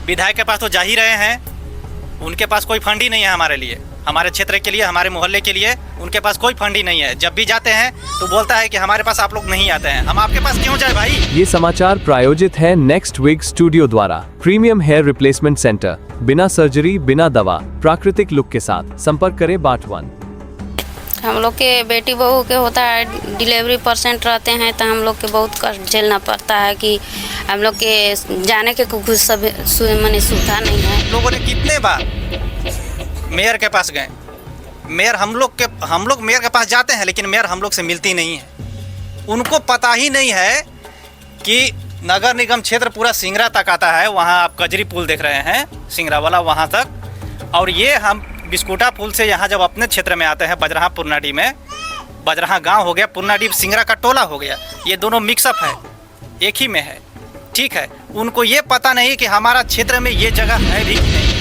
विधायक के पास तो जा ही रहे हैं, उनके पास कोई फंड ही नहीं है हमारे लिए, हमारे क्षेत्र के लिए, हमारे मोहल्ले के लिए उनके पास कोई फंड ही नहीं है। जब भी जाते हैं तो बोलता है कि हमारे पास आप लोग नहीं आते हैं, हम आपके पास क्यों जाए भाई। ये समाचार प्रायोजित है नेक्स्ट विग स्टूडियो द्वारा। प्रीमियम हेयर रिप्लेसमेंट सेंटर, बिना सर्जरी, बिना दवा, प्राकृतिक लुक के साथ। संपर्क करें बाट 1। हम लोग के बेटी बहू के होता है, डिलीवरी % रहते हैं तो हम लोग के बहुत कष्ट झेलना पड़ता है कि हम लोग के जाने के कुछ सब माने सुविधा नहीं है। लोगों ने कितने बार मेयर के पास गए, मेयर हम लोग मेयर के पास जाते हैं लेकिन मेयर हम लोग से मिलती नहीं है। उनको पता ही नहीं है कि नगर निगम क्षेत्र पूरा सिंगरा तक आता है। वहाँ आप कजरी पुल देख रहे हैं, सिंगरा वाला वहाँ तक। और ये हम बिस्कुटा पुल से यहाँ जब अपने क्षेत्र में आते हैं, बजरहा पुरनाडी में, बजरहा गांव हो गया, पुरनाडी सिंगरा का टोला हो गया, ये दोनों मिक्सअप है, एक ही में है, ठीक है। उनको ये पता नहीं कि हमारा क्षेत्र में ये जगह है भी नहीं।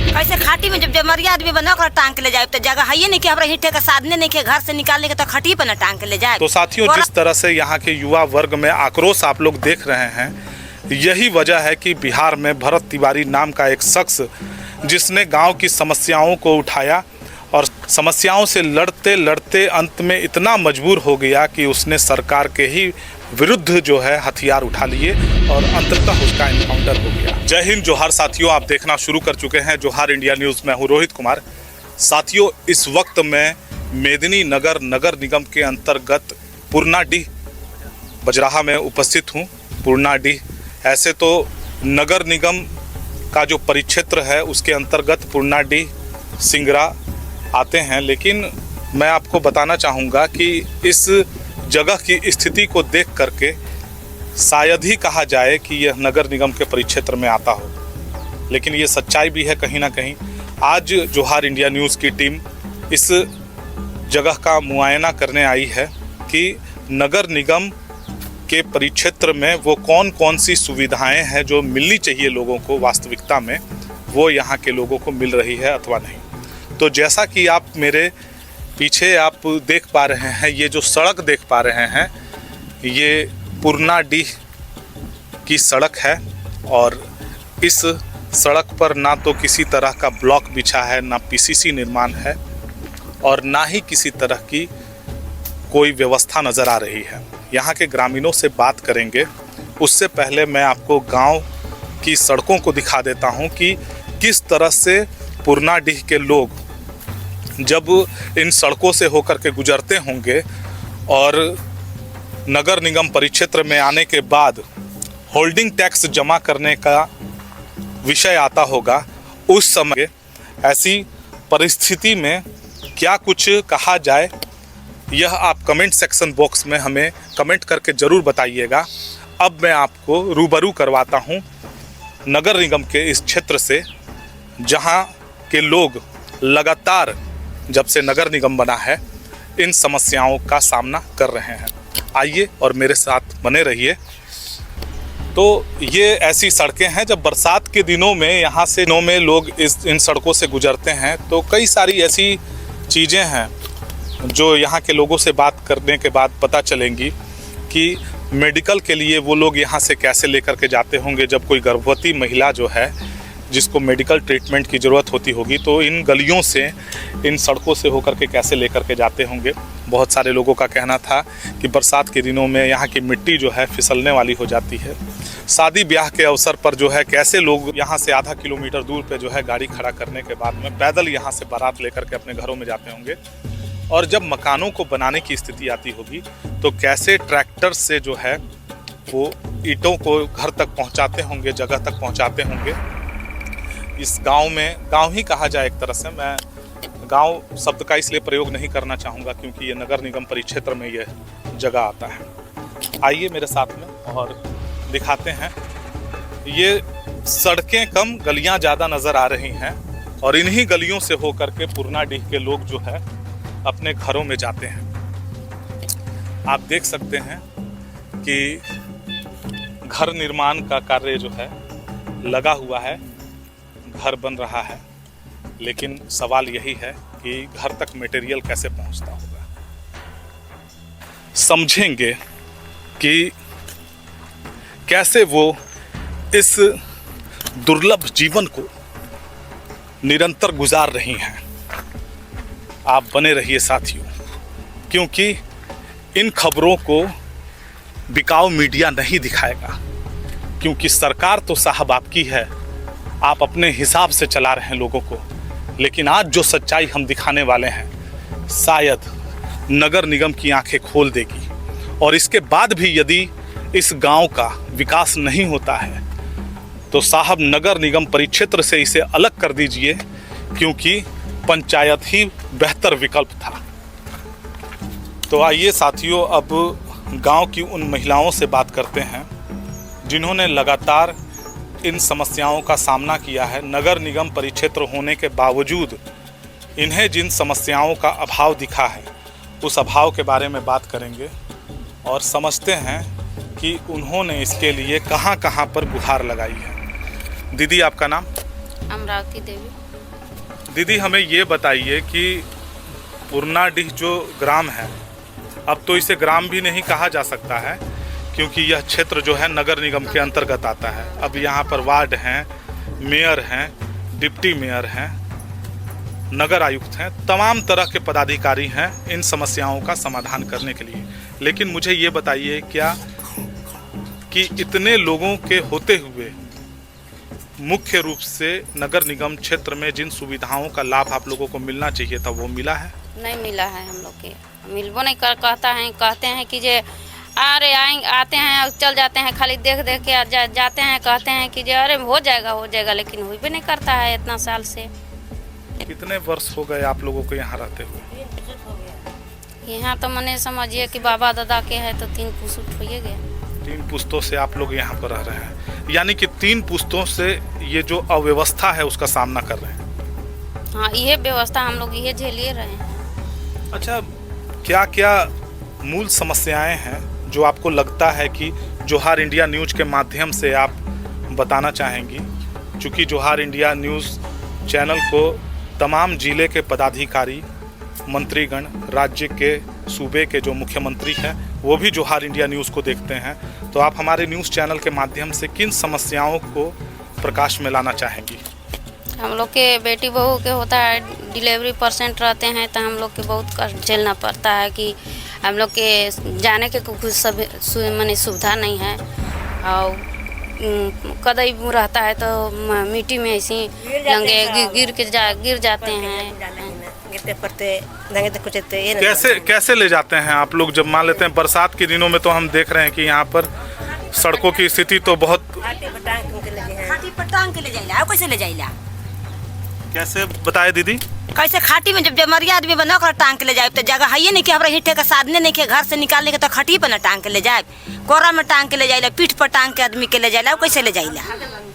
कैसे खाटी में जब जमरिया आदमी बना कर टांग के ले जाए तो जगह है नहीं कि हमारे हिट्ठे का साधने नहीं के घर से निकालने के तो खटी पे न टांग के ले जाए। तो साथियों, जिस तरह से यहाँ के युवा वर्ग में आक्रोश आप लोग देख रहे हैं, यही वजह है कि बिहार में भरत तिवारी नाम का एक शख्स जिसने गांव की समस्याओं को उठाया और समस्याओं से लड़ते लड़ते अंत में इतना मजबूर हो गया कि उसने सरकार के ही विरुद्ध जो है हथियार उठा लिए और अंततः उसका एनकाउंटर हो गया। जय हिंद, जोहार साथियों, आप देखना शुरू कर चुके हैं जोहार इंडिया न्यूज़। मैं हूँ रोहित कुमार। साथियों, इस वक्त मैं मेदिनी नगर नगर निगम के अंतर्गत पुरनाडीह बजराहा में उपस्थित हूँ। पुरनाडीह ऐसे तो नगर निगम का जो परिक्षेत्र है उसके अंतर्गत पुरनाडीह सिंगरा आते हैं, लेकिन मैं आपको बताना चाहूँगा कि इस जगह की स्थिति को देख करके शायद ही कहा जाए कि यह नगर निगम के परिक्षेत्र में आता हो, लेकिन ये सच्चाई भी है कहीं ना कहीं। आज जोहार इंडिया न्यूज़ की टीम इस जगह का मुआयना करने आई है कि नगर निगम के परिक्षेत्र में वो कौन कौन सी सुविधाएं हैं जो मिलनी चाहिए लोगों को, वास्तविकता में वो यहाँ के लोगों को मिल रही है अथवा नहीं। तो जैसा कि आप मेरे पीछे आप देख पा रहे हैं, ये जो सड़क देख पा रहे हैं, ये पुरनाडीह की सड़क है और इस सड़क पर ना तो किसी तरह का ब्लॉक बिछा है, ना पीसीसी निर्माण है और ना ही किसी तरह की कोई व्यवस्था नज़र आ रही है। यहाँ के ग्रामीणों से बात करेंगे, उससे पहले मैं आपको गांव की सड़कों को दिखा देता हूँ कि किस तरह से पुरनाडीह के लोग जब इन सड़कों से होकर के गुजरते होंगे और नगर निगम परिक्षेत्र में आने के बाद होल्डिंग टैक्स जमा करने का विषय आता होगा, उस समय ऐसी परिस्थिति में क्या कुछ कहा जाए, यह आप कमेंट सेक्शन बॉक्स में हमें कमेंट करके ज़रूर बताइएगा। अब मैं आपको रूबरू करवाता हूँ नगर निगम के इस क्षेत्र से, जहाँ के लोग लगातार जब से नगर निगम बना है इन समस्याओं का सामना कर रहे हैं। आइए और मेरे साथ बने रहिए। तो ये ऐसी सड़कें हैं, जब बरसात के दिनों में यहाँ से में लोग इन सड़कों से गुजरते हैं तो कई सारी ऐसी चीज़ें हैं जो यहाँ के लोगों से बात करने के बाद पता चलेंगी कि मेडिकल के लिए वो लोग यहाँ से कैसे लेकर के जाते होंगे। जब कोई गर्भवती महिला जो है जिसको मेडिकल ट्रीटमेंट की ज़रूरत होती होगी तो इन गलियों से, इन सड़कों से होकर के कैसे लेकर के जाते होंगे। बहुत सारे लोगों का कहना था कि बरसात के दिनों में यहाँ की मिट्टी जो है फिसलने वाली हो जाती है। शादी ब्याह के अवसर पर जो है कैसे लोग यहाँ से आधा किलोमीटर दूर पे जो है गाड़ी खड़ा करने के बाद में पैदल यहाँ से बारात लेकर के अपने घरों में जाते होंगे, और जब मकानों को बनाने की स्थिति आती होगी तो कैसे ट्रैक्टर से जो है वो ईंटों को घर तक पहुँचाते होंगे, जगह तक पहुँचाते होंगे। इस गांव में, गांव ही कहा जाए एक तरह से, मैं गांव शब्द का इसलिए प्रयोग नहीं करना चाहूँगा क्योंकि ये नगर निगम परिक्षेत्र में ये जगह आता है। आइए मेरे साथ में और दिखाते हैं। ये सड़कें कम, गलियां ज़्यादा नज़र आ रही हैं और इन्हीं गलियों से होकर के पुरनाडीह के लोग जो है अपने घरों में जाते हैं। आप देख सकते हैं कि घर निर्माण का कार्य जो है लगा हुआ है, घर बन रहा है, लेकिन सवाल यही है कि घर तक मटेरियल कैसे पहुंचता होगा। समझेंगे कि कैसे वो इस दुर्लभ जीवन को निरंतर गुजार रही हैं। आप बने रहिए साथियों, क्योंकि इन खबरों को बिकाऊ मीडिया नहीं दिखाएगा, क्योंकि सरकार तो साहब आपकी है, आप अपने हिसाब से चला रहे हैं लोगों को। लेकिन आज जो सच्चाई हम दिखाने वाले हैं, शायद नगर निगम की आंखें खोल देगी। और इसके बाद भी यदि इस गांव का विकास नहीं होता है तो साहब नगर निगम परिक्षेत्र से इसे अलग कर दीजिए, क्योंकि पंचायत ही बेहतर विकल्प था। तो आइए साथियों, अब गांव की उन महिलाओं से बात करते हैं जिन्होंने लगातार इन समस्याओं का सामना किया है। नगर निगम परिक्षेत्र होने के बावजूद इन्हें जिन समस्याओं का अभाव दिखा है, उस अभाव के बारे में बात करेंगे और समझते हैं कि उन्होंने इसके लिए कहां कहां पर गुहार लगाई है। दीदी, आपका नाम? अमरावती देवी। दीदी, हमें ये बताइए कि पुरनाडीह जो ग्राम है, अब तो इसे ग्राम भी नहीं कहा जा सकता है, क्योंकि यह क्षेत्र जो है नगर निगम के अंतर्गत आता है। अब यहाँ पर वार्ड हैं, मेयर हैं, डिप्टी मेयर हैं, नगर आयुक्त हैं, तमाम तरह के पदाधिकारी हैं इन समस्याओं का समाधान करने के लिए। लेकिन मुझे ये बताइए क्या कि इतने लोगों के होते हुए मुख्य रूप से नगर निगम क्षेत्र में जिन सुविधाओं का लाभ आप लोगों को मिलना चाहिए था, वो मिला है? नहीं मिला है, हम लोग के मिलबो नहीं कर। कहते हैं कि जे अरे आते हैं चल जाते हैं, खाली देख देख के जाते हैं, कहते हैं कि जे अरे हो जाएगा, लेकिन हो भी नहीं करता है इतना साल से। कितने वर्ष हो गए आप लोगों को यहाँ रहते हुए? यहाँ तो मैंने समझिए कि बाबा दादा के है तो 3 पुश्त हो गया। 3 पुश्तों से आप लोग यहाँ पर रह रहे हैं, यानी कि 3 पुश्तों से ये जो अव्यवस्था है उसका सामना कर रहे हैं। हाँ, ये व्यवस्था हम लोग ये झेलिए रहे हैं। अच्छा, क्या क्या मूल समस्याएं हैं जो आपको लगता है कि जोहार इंडिया न्यूज़ के माध्यम से आप बताना चाहेंगी? चूँकि जोहार इंडिया न्यूज़ चैनल को तमाम जिले के पदाधिकारी, मंत्रीगण, राज्य के सूबे के जो मुख्यमंत्री हैं वो भी जोहार इंडिया न्यूज़ को देखते हैं, तो आप हमारे न्यूज़ चैनल के माध्यम से किन समस्याओं को प्रकाश में लाना चाहेंगी? हम लोग के बेटी बहू के होता है, डिलीवरी % रहते हैं तो हम लोग के बहुत कष्ट झेलना पड़ता है कि हम लोग के जाने के कुछ सब माने सुविधा नहीं है। और कदई रहता है तो मिट्टी में ऐसी लंगे गिर जाते हैं। कैसे ले जाते हैं आप लोग? जब मान लेते हैं बरसात के दिनों में तो हम देख रहे हैं कि यहाँ पर सड़कों की स्थिति तो बहुत। कैसे ले जाइला? कैसे बताए दीदी? कैसे खाटी में जब जमरिया आदमी बना कर टांग के ले जाए तो जगह है नहीं कि हमरा हिट्ठे का साधने नहीं के घर से निकालने के तो खटी पर ना टांग के ले जाए, कोरा में टांग के ले जाइला, पीठ पर टांग के आदमी के ले जाइला, कैसे ले जाइला?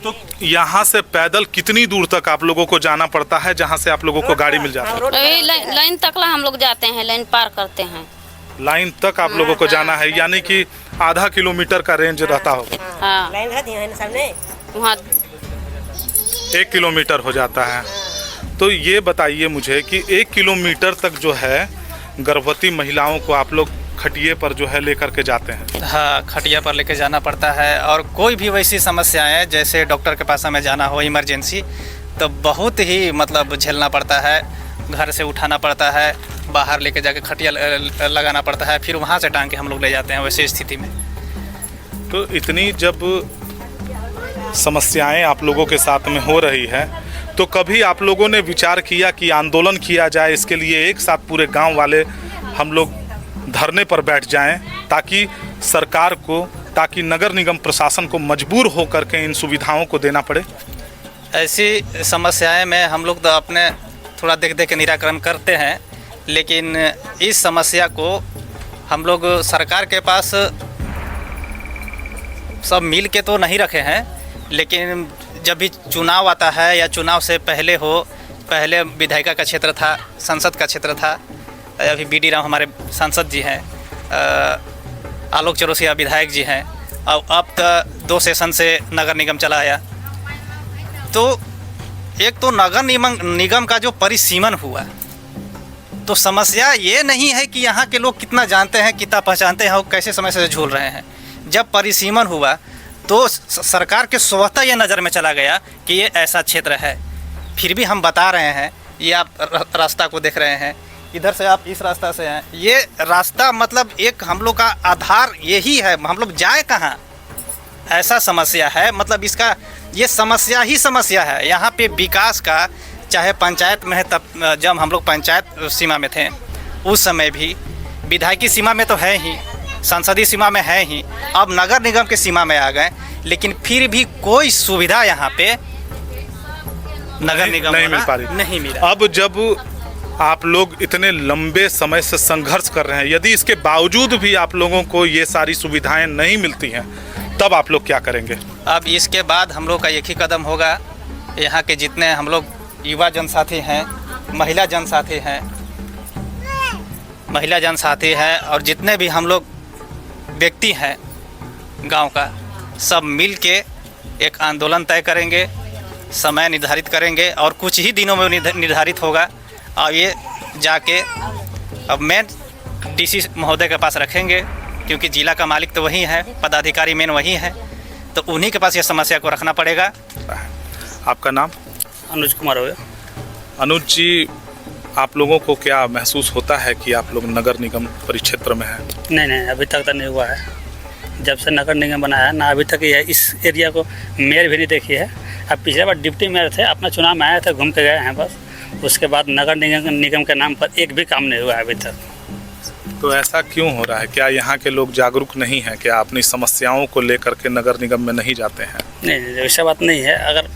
तो यहाँ से पैदल कितनी दूर तक आप लोगों को जाना पड़ता है जहाँ से आप लोगों को गाड़ी मिल जाती है? लाइन तक ला हम लोग जाते हैं, लाइन पार करते हैं। लाइन तक आप लोगों को जाना है, यानी कि आधा किलोमीटर का रेंज रहता होगा। हाँ, वहाँ 1 किलोमीटर हो जाता है। तो ये बताइए मुझे कि 1 किलोमीटर तक जो है गर्भवती महिलाओं को आप लोग खटिए पर जो है लेकर के जाते हैं? हाँ, खटिया पर लेके जाना पड़ता है। और कोई भी वैसी समस्याएं, जैसे डॉक्टर के पास हमें जाना हो इमरजेंसी, तो बहुत ही मतलब झेलना पड़ता है। घर से उठाना पड़ता है, बाहर लेके जाके खटिया लगाना पड़ता है, फिर वहाँ से टांग के हम लोग ले जाते हैं वैसे स्थिति में। तो इतनी जब समस्याएं आप लोगों के साथ में हो रही है, तो कभी आप लोगों ने विचार किया कि आंदोलन किया जाए, इसके लिए एक साथ पूरे गांव वाले हम लोग धरने पर बैठ जाएं, ताकि सरकार को, ताकि नगर निगम प्रशासन को मजबूर होकर के इन सुविधाओं को देना पड़े? ऐसी समस्याएं में हम लोग तो अपने थोड़ा देख के निराकरण करते हैं, लेकिन इस समस्या को हम लोग सरकार के पास सब मिल के तो नहीं रखे हैं, लेकिन जब भी चुनाव आता है या चुनाव से पहले विधायिका का क्षेत्र था, संसद का क्षेत्र था, अभी BD राव हमारे सांसद जी हैं, आलोक चौरसिया विधायक जी हैं, और अब तो 2 सेशन से नगर निगम चला आया। तो एक तो नगर निगम का जो परिसीमन हुआ, तो समस्या ये नहीं है कि यहाँ के लोग कितना जानते हैं, कितना पहचानते हैं और कैसे समय से झूल रहे हैं। जब परिसीमन हुआ तो सरकार के स्वतः ये नज़र में चला गया कि ये ऐसा क्षेत्र है। फिर भी हम बता रहे हैं, ये आप रास्ता को देख रहे हैं, इधर से आप इस रास्ता से हैं, ये रास्ता मतलब एक हम लोग का आधार यही है, हम लोग जाए कहाँ, ऐसा समस्या है। मतलब इसका ये समस्या ही समस्या है। यहाँ पे विकास का चाहे पंचायत में है, तब जब हम लोग पंचायत सीमा में थे उस समय भी, विधायकी सीमा में तो है ही, संसदीय सीमा में है ही, अब नगर निगम के सीमा में आ गए, लेकिन फिर भी कोई सुविधा यहाँ पे नगर निगम नहीं मिल पा रही, नहीं मिला। अब जब आप लोग इतने लंबे समय से संघर्ष कर रहे हैं, यदि इसके बावजूद भी आप लोगों को ये सारी सुविधाएं नहीं मिलती हैं, तब आप लोग क्या करेंगे? अब इसके बाद हम लोग का एक ही कदम होगा, यहाँ के जितने हम लोग युवा जनसाथी हैं, महिला जनसाथी हैं और जितने भी हम लोग व्यक्ति हैं गांव का, सब मिल के एक आंदोलन तय करेंगे, समय निर्धारित करेंगे और कुछ ही दिनों में निर्धारित होगा। और ये जाके अब मेन डीसी महोदय के पास रखेंगे, क्योंकि जिला का मालिक तो वही है, पदाधिकारी मेन वही है, तो उन्हीं के पास ये समस्या को रखना पड़ेगा। आपका नाम? अनुज कुमार हो गया। अनुज जी, आप लोगों को क्या महसूस होता है कि आप लोग नगर निगम परिक्षेत्र में हैं? नहीं, अभी तक तो नहीं हुआ है। जब से नगर निगम बनाया है ना, अभी तक ये इस एरिया को मेयर भी नहीं देखी है। अब पिछले बार डिप्टी मेयर थे, अपना चुनाव में आए थे, घूम के गए हैं बस। उसके बाद नगर निगम के नाम पर एक भी काम नहीं हुआ है अभी तक। तो ऐसा क्यों हो रहा है? क्या यहाँ के लोग जागरूक नहीं हैं? क्या अपनी समस्याओं को लेकर के नगर निगम में नहीं जाते हैं? नहीं, ऐसा बात नहीं है। अगर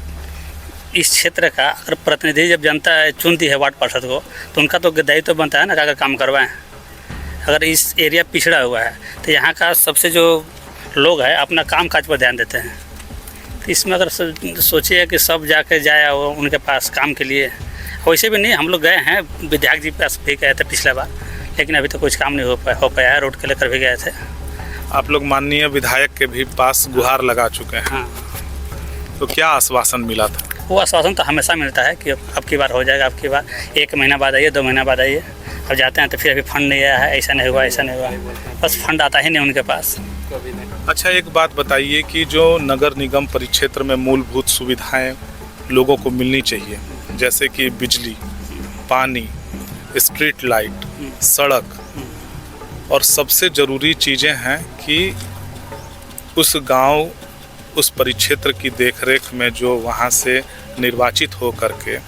इस क्षेत्र का अगर प्रतिनिधि जब जनता चुनती है वार्ड पार्षद को, तो उनका तो दायित्व तो बनता है ना, अगर काम करवाएं। अगर इस एरिया पिछड़ा हुआ है तो यहाँ का सबसे जो लोग हैं अपना काम काज पर ध्यान देते हैं। तो इसमें अगर सोचिए कि सब जाके जाए उनके पास काम के लिए, वैसे भी नहीं, हम लोग गए हैं, विधायक जी पास भी गए थे पिछले बार, लेकिन अभी तो कुछ काम नहीं हो पाया है। रोड के लेकर भी गए थे। आप लोग माननीय विधायक के भी पास गुहार लगा चुके हैं। हाँ, तो क्या आश्वासन मिला था? वो आश्वासन तो हमेशा मिलता है कि अब की बार हो जाएगा, अब की बार 1 महीना बाद आइए, 2 महीना बाद आइए। अब जाते हैं तो फिर अभी फंड नहीं आया है, ऐसा नहीं हुआ, बस फंड आता ही नहीं उनके पास। अच्छा, एक बात बताइए कि जो नगर निगम परिक्षेत्र में मूलभूत सुविधाएं लोगों को मिलनी चाहिए, जैसे कि बिजली, पानी, स्ट्रीट लाइट, सड़क, और सबसे ज़रूरी चीज़ें हैं कि उस गांव, उस परिक्षेत्र की देखरेख में जो वहां से निर्वाचित हो करके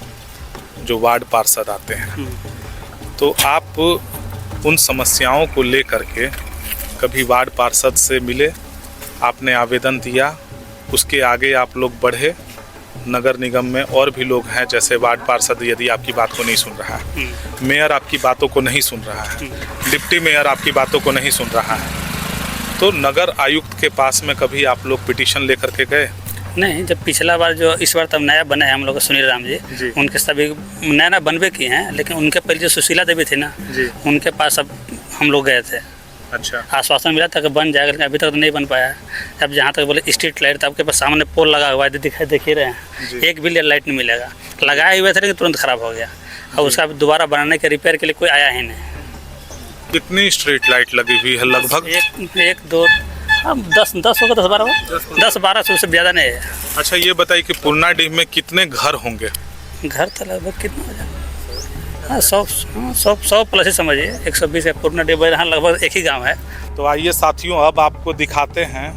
जो वार्ड पार्षद आते हैं, तो आप उन समस्याओं को लेकर के कभी वार्ड पार्षद से मिले, आपने आवेदन दिया, उसके आगे आप लोग बढ़े? नगर निगम में और भी लोग हैं, जैसे वार्ड पार्षद यदि आपकी बात को नहीं सुन रहा है, मेयर आपकी बातों को नहीं सुन रहा है, डिप्टी मेयर आपकी बातों को नहीं सुन रहा है, तो नगर आयुक्त के पास में कभी आप लोग पिटीशन लेकर के गए? नहीं, जब पिछला बार जो इस बार तब नया बने हैं हम लोग सुनील राम जी, उनके सभी नया बनवे किए हैं, लेकिन उनके पहले जो सुशीला देवी थी ना जी, उनके पास अब हम लोग गए थे। अच्छा, आश्वासन मिला था कि बन जाएगा, लेकिन अभी तक तो नहीं बन पाया है। अब जहाँ तक बोले स्ट्रीट लाइट, तो आपके पास सामने पोल लगा हुआ है, देख ही रहे हैं, एक भी लाइट नहीं मिलेगा। लगाए हुए थे लेकिन तुरंत खराब हो गया, और उसका दोबारा बनाने के रिपेयर के लिए कोई आया ही नहीं। कितनी स्ट्रीट लाइट लगी हुई है लगभग? एक 2 10 होगा, 10-12 से उससे ज़्यादा नहीं है। अच्छा, ये बताइए कि पूर्णाडीह में कितने घर होंगे? घर तो लगभग कितना हो जाएगा? हाँ, 100 प्लस ही समझिए, 120 है। पूर्णाडीह यहाँ लगभग एक ही गांव है। तो आइए साथियों, अब आपको दिखाते हैं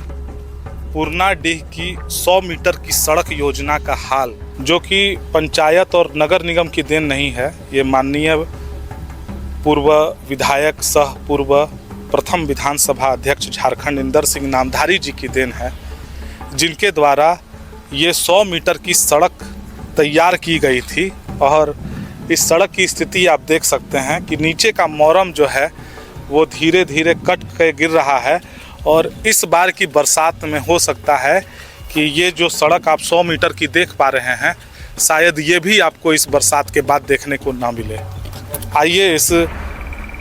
पूर्णाडीह की 100 मीटर की सड़क योजना का हाल, जो कि पंचायत और नगर निगम की देन नहीं है। ये माननीय पूर्व विधायक सह पूर्व प्रथम विधानसभा अध्यक्ष झारखंड इंदर सिंह नामधारी जी की देन है, जिनके द्वारा ये 100 मीटर की सड़क तैयार की गई थी। और इस सड़क की स्थिति आप देख सकते हैं कि नीचे का मोरम जो है वो धीरे धीरे कट के गिर रहा है, और इस बार की बरसात में हो सकता है कि ये जो सड़क आप 100 मीटर की देख पा रहे हैं, शायद ये भी आपको इस बरसात के बाद देखने को ना मिले। आइए इस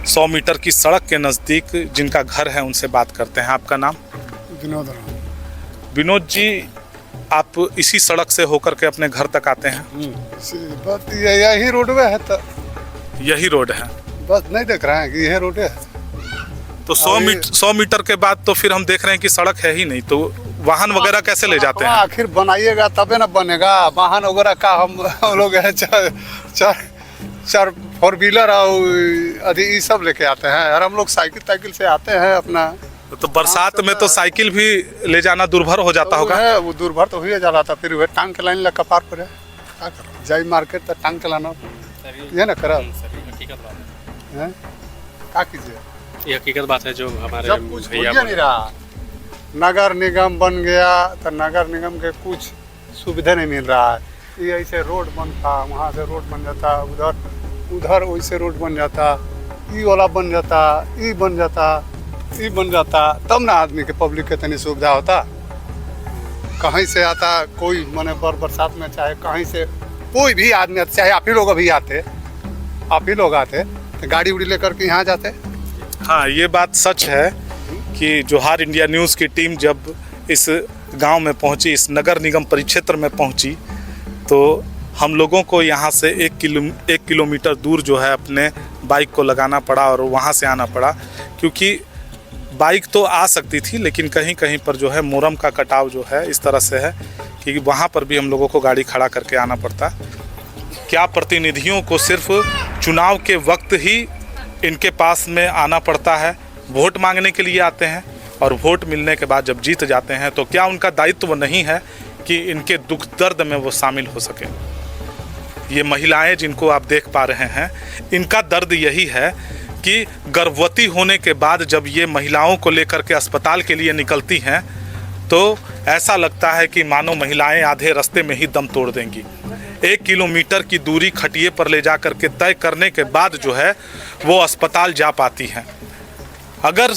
100 मीटर की सड़क के नज़दीक जिनका घर है उनसे बात करते हैं। आपका नाम? विनोद। विनोद जी, आप इसी सड़क से होकर के अपने घर तक आते हैं? बस यही रोड में है, तो यही रोड है, बस नहीं देख रहे हैं कि यही रोड है। तो 100 मीटर के बाद तो फिर हम देख रहे हैं कि सड़क है ही नहीं, तो वाहन वगैरह कैसे ले जाते हैं? आखिर बनाइएगा तबे ना बनेगा। वाहन वगैरह का हम लोग है चार 4 व्हीलर और अधिक ये सब लेके आते हैं, और हम लोग साइकिल से आते हैं अपना। तो बरसात में तो साइकिल भी ले जाना दुर्भर हो जाता होगा। है वो दुर्भर तो हुई जा रहा था, फिर वह टांग के लाइन ला कपार पर है, क्या करो जाई मार्केट तो टांग के लाना ये ना करा है, क्या कीजिए। ये हकीकत बात है जो हमारे जब कुछ भैया नहीं रहा, नगर निगम बन गया तो नगर निगम के कुछ सुविधा नहीं मिल रहा है। ये ऐसे रोड बनता, वहाँ से रोड बन जाता, उधर वैसे रोड बन जाता, ई वाला बन जाता, ई बन जाता, ई बन जाता, तब ना आदमी के पब्लिक के तनी सुविधा होता। कहीं से आता कोई माने बरसात में, चाहे कहीं से कोई भी आदमी, चाहे आप ही लोग अभी आते, आप ही लोग आते तो गाड़ी उड़ी लेकर के यहाँ जाते। हाँ, ये बात सच है कि जोहार इंडिया न्यूज़ की टीम जब इस गांव में पहुंची, इस नगर निगम परिक्षेत्र में पहुंची, तो हम लोगों को यहाँ से 1 किलोमीटर दूर जो है अपने बाइक को लगाना पड़ा और वहाँ से आना पड़ा, क्योंकि बाइक तो आ सकती थी लेकिन कहीं कहीं पर जो है मोरम का कटाव जो है इस तरह से है कि वहाँ पर भी हम लोगों को गाड़ी खड़ा करके आना पड़ता। क्या प्रतिनिधियों को सिर्फ चुनाव के वक्त ही इनके पास में आना पड़ता है, वोट मांगने के लिए आते हैं, और वोट मिलने के बाद जब जीत जाते हैं तो क्या उनका दायित्व नहीं है कि इनके दुख दर्द में वो शामिल हो सके? ये महिलाएं जिनको आप देख पा रहे हैं, इनका दर्द यही है कि गर्भवती होने के बाद जब ये महिलाओं को लेकर के अस्पताल के लिए निकलती हैं तो ऐसा लगता है कि मानो महिलाएं आधे रास्ते में ही दम तोड़ देंगी। 1 किलोमीटर की दूरी खटिए पर ले जा कर के तय करने के बाद जो है वो अस्पताल जा पाती हैं। अगर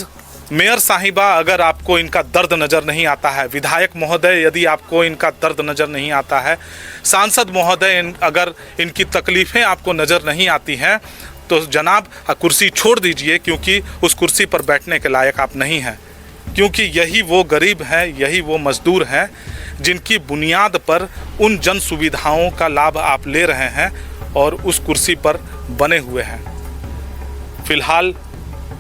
मेयर साहिबा, अगर आपको इनका दर्द नज़र नहीं आता है, विधायक महोदय यदि आपको इनका दर्द नज़र नहीं आता है, सांसद महोदय अगर इनकी तकलीफ़ें आपको नज़र नहीं आती हैं, तो जनाब कुर्सी छोड़ दीजिए, क्योंकि उस कुर्सी पर बैठने के लायक आप नहीं हैं। क्योंकि यही वो गरीब हैं, यही वो मज़दूर हैं जिनकी बुनियाद पर उन जन सुविधाओं का लाभ आप ले रहे हैं और उस कुर्सी पर बने हुए हैं। फ़िलहाल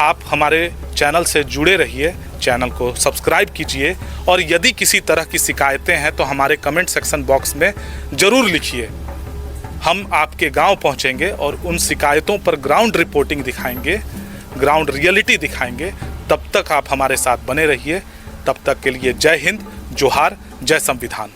आप हमारे चैनल से जुड़े रहिए, चैनल को सब्सक्राइब कीजिए, और यदि किसी तरह की शिकायतें हैं तो हमारे कमेंट सेक्शन बॉक्स में ज़रूर लिखिए। हम आपके गांव पहुंचेंगे और उन शिकायतों पर ग्राउंड रिपोर्टिंग दिखाएंगे, ग्राउंड रियलिटी दिखाएंगे। तब तक आप हमारे साथ बने रहिए। तब तक के लिए जय हिंद, जोहार, जय संविधान।